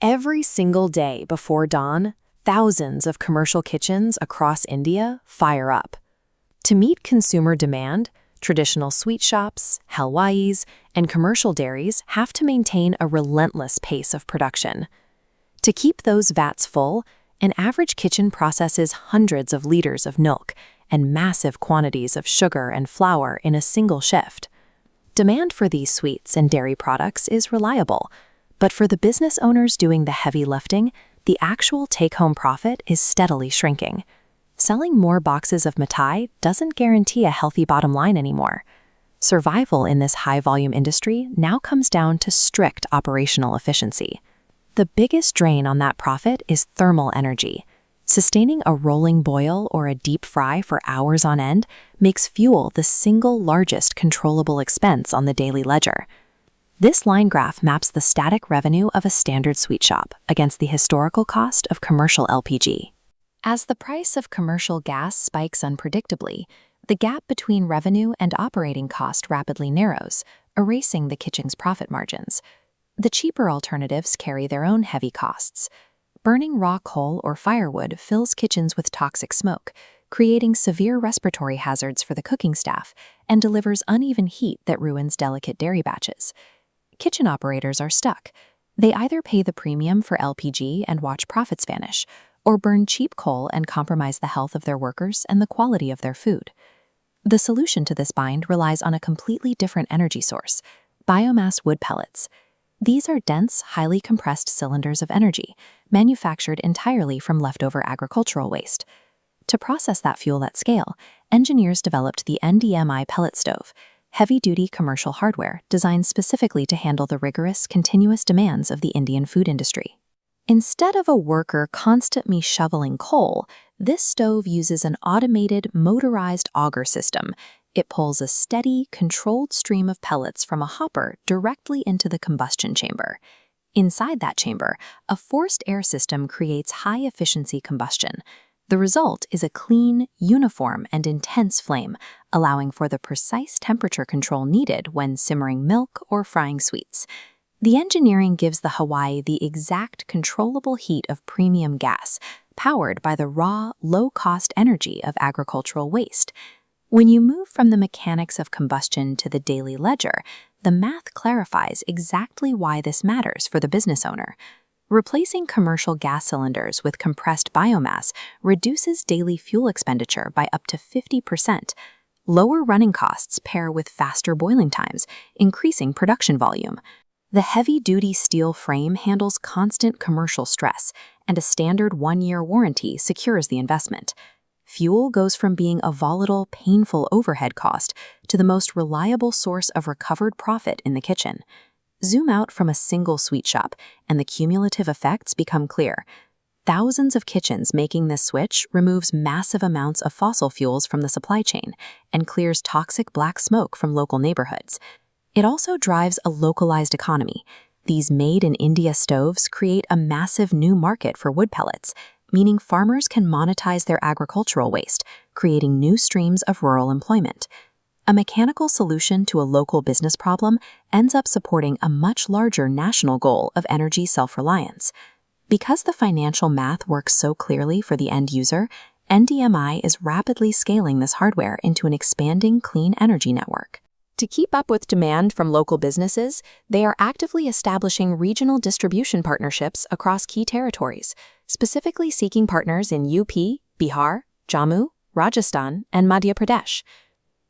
Every single day before dawn, thousands of commercial kitchens across India fire up. To meet consumer demand, traditional sweet shops, halwais, and commercial dairies have to maintain a relentless pace of production. To keep those vats full, an average kitchen processes hundreds of liters of milk and massive quantities of sugar and flour in a single shift. Demand for these sweets and dairy products is reliable, but for the business owners doing the heavy lifting, the actual take-home profit is steadily shrinking. Selling more boxes of mithai doesn't guarantee a healthy bottom line anymore. Survival in this high-volume industry now comes down to strict operational efficiency. The biggest drain on that profit is thermal energy. Sustaining a rolling boil or a deep fry for hours on end makes fuel the single largest controllable expense on the daily ledger. This line graph maps the static revenue of a standard sweet shop against the historical cost of commercial LPG. As the price of commercial gas spikes unpredictably, the gap between revenue and operating cost rapidly narrows, erasing the kitchen's profit margins. The cheaper alternatives carry their own heavy costs. Burning raw coal or firewood fills kitchens with toxic smoke, creating severe respiratory hazards for the cooking staff and delivers uneven heat that ruins delicate dairy batches. Kitchen operators are stuck. They either pay the premium for LPG and watch profits vanish, or burn cheap coal and compromise the health of their workers and the quality of their food. The solution to this bind relies on a completely different energy source: biomass wood pellets. These are dense, highly compressed cylinders of energy, manufactured entirely from leftover agricultural waste. To process that fuel at scale, engineers developed the NDMI Pellet Stove, heavy-duty commercial hardware designed specifically to handle the rigorous, continuous demands of the Indian food industry. Instead of a worker constantly shoveling coal, this stove uses an automated, motorized auger system. It pulls a steady, controlled stream of pellets from a hopper directly into the combustion chamber. Inside that chamber, a forced air system creates high-efficiency combustion. The result is a clean, uniform, and intense flame, allowing for the precise temperature control needed when simmering milk or frying sweets. The engineering gives the halwai the exact controllable heat of premium gas, powered by the raw, low-cost energy of agricultural waste. When you move from the mechanics of combustion to the daily ledger, the math clarifies exactly why this matters for the business owner. Replacing commercial gas cylinders with compressed biomass reduces daily fuel expenditure by up to 50%. Lower running costs pair with faster boiling times, increasing production volume. The heavy-duty steel frame handles constant commercial stress, and a standard one-year warranty secures the investment. Fuel goes from being a volatile, painful overhead cost to the most reliable source of recovered profit in the kitchen. Zoom out from a single sweet shop, and the cumulative effects become clear. Thousands of kitchens making this switch removes massive amounts of fossil fuels from the supply chain and clears toxic black smoke from local neighborhoods. It also drives a localized economy. These made-in-India stoves create a massive new market for wood pellets, meaning farmers can monetize their agricultural waste, creating new streams of rural employment. A mechanical solution to a local business problem ends up supporting a much larger national goal of energy self-reliance. Because the financial math works so clearly for the end user, NDMI is rapidly scaling this hardware into an expanding clean energy network. To keep up with demand from local businesses, they are actively establishing regional distribution partnerships across key territories, specifically seeking partners in UP, Bihar, Jammu, Rajasthan, and Madhya Pradesh.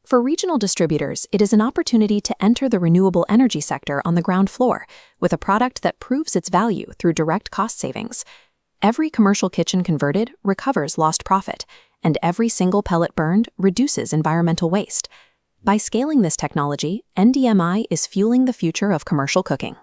For regional distributors, it is an opportunity to enter the renewable energy sector on the ground floor with a product that proves its value through direct cost savings. Every commercial kitchen converted recovers lost profit, and every single pellet burned reduces environmental waste. By scaling this technology, NDMI is fueling the future of commercial cooking.